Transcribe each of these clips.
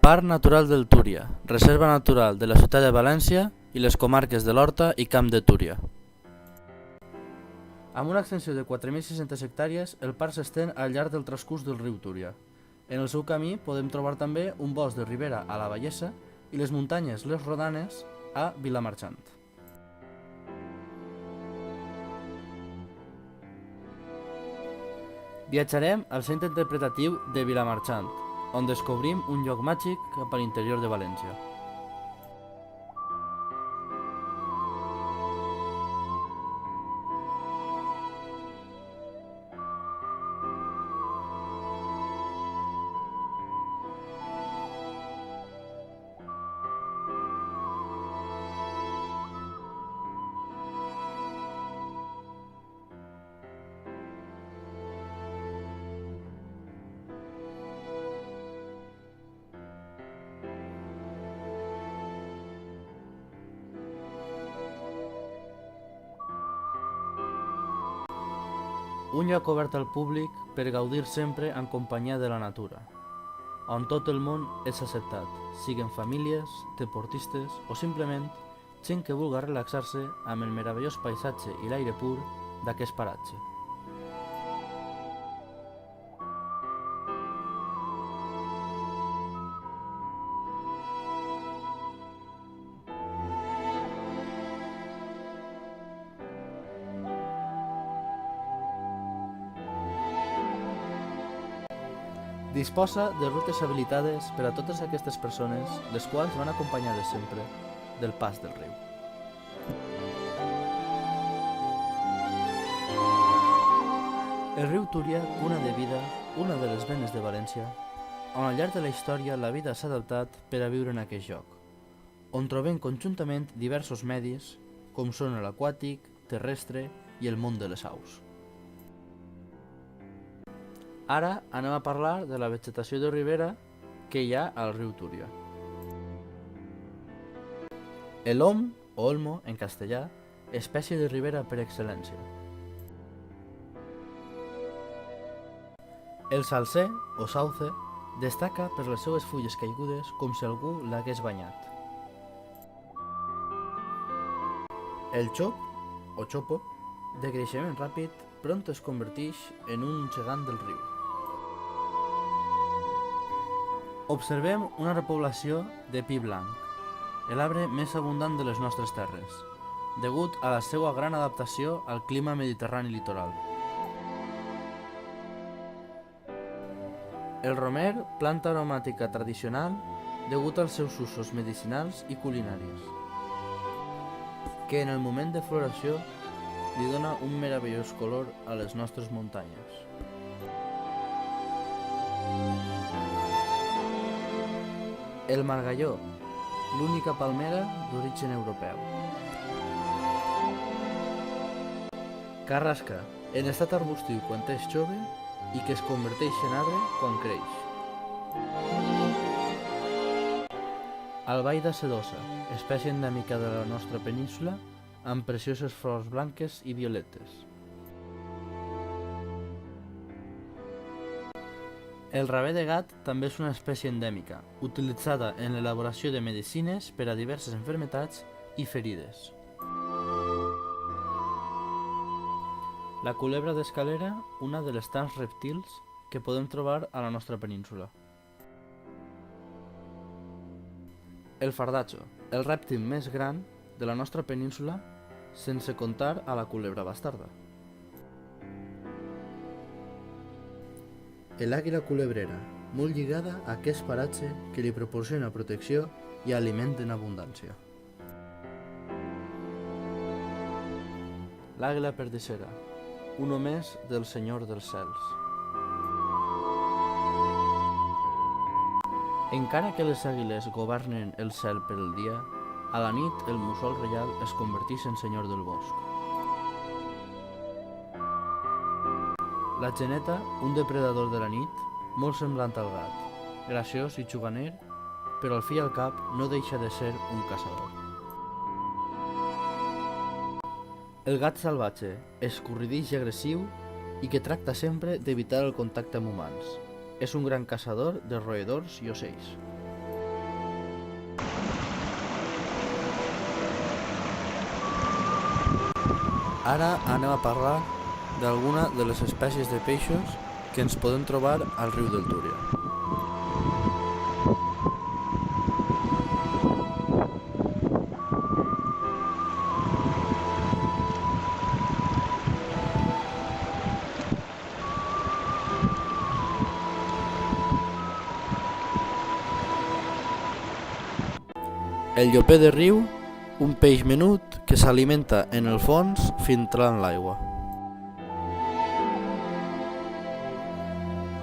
Parc Natural del Túria, reserva natural de la ciutat de València i les comarques de l'Horta i Camp de Túria. Amb una extensió de 4.600 hectàrees, el parc s'estén al llarg del transcurs del riu Túria. En el seu camí podem trobar també un bosc de ribera a la Vallesa i les muntanyes Les Rodanes a Vilamarxant. Viatjarem al centre interpretatiu de Vilamarxant, on descobrim un lloc màgic cap a l'interior de València. Un lloc obert al públic per gaudir sempre en companyia de la natura, on tot el món és acceptat, siguin famílies, deportistes o simplement gent que vulga relaxar-se amb el meravellós paisatge i l'aire pur d'aquest paratge. Disposa de rutes habilitades per a totes aquestes persones, les quals van acompanyades sempre del pas del riu. El riu Túria, cuna de vida, una de les venes de València, on al llarg de la història la vida s'ha adaptat per a viure en aquest lloc, on trobem conjuntament diversos medis, com són l'aquàtic, terrestre i el món de les aus. Ara anem a parlar de la vegetació de ribera que hi ha al riu Túria. El om, o olmo en castellà, espècie de ribera per excel·lència. El salser, o sauce, destaca per les seues fulles caigudes com si algú l'hagués banyat. El xop, o xopo, de creixement ràpid, pront es converteix en un gegant del riu. Observem una repoblació de pi blanc, l'arbre més abundant de les nostres terres, degut a la seva gran adaptació al clima mediterrani litoral. El romer, planta aromàtica tradicional, degut als seus usos medicinals i culinaris, que en el moment de floració li dona un meravellós color a les nostres muntanyes. El margalló, l'única palmera d'origen europeu. Carrasca, en estat arbustiu quan és jove i que es converteix en arbre quan creix. Albaida sedosa, espècie endèmica de la nostra península, amb precioses flors blanques i violetes. El raver de gat també és una espècie endèmica, utilitzada en l'elaboració de medicines per a diverses malalties i ferides. La culebra d'escalera, una de les tants rèptils que podem trobar a la nostra península. El fardatxo, el rèptil més gran de la nostra península, sense comptar a la culebra bastarda. L'àguila culebrera, molt lligada a aquest paratge que li proporciona protecció i aliment en abundància. L'àguila perdicera, un més del Senyor dels Cels. Encara que les àguiles governen el cel per el dia, a la nit el mussol reial es converteix en senyor del bosc. La geneta, un depredador de la nit, molt semblant al gat, graciós i juganer, però al fi i al cap no deixa de ser un caçador. El gat salvatge, escorridís i agressiu i que tracta sempre d'evitar el contacte amb humans. És un gran caçador de roedors i ocells. Ara anem a parlar d'alguna de les espècies de peixos que ens podem trobar al riu del Túria. El lloper de riu, un peix menut que s'alimenta en el fons filtrant l'aigua.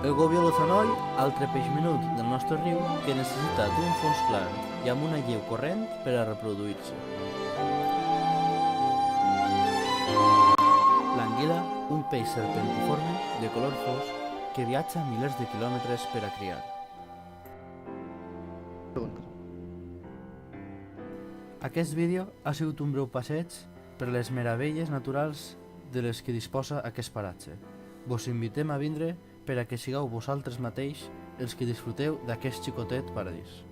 El gobió zanoll, altre peix menut del nostre riu que necessita d'un fons clar i amb una lleu corrent per a reproduir-se. L'anguila, un peix serpentiforme de color fosc que viatja milers de quilòmetres per a criar. Aquest vídeo ha sigut un breu passeig per les meravelles naturals de les que disposa aquest paratge. Vos invitem a vindre per a que sigueu vosaltres mateix els que disfruteu d'aquest xicotet paradís.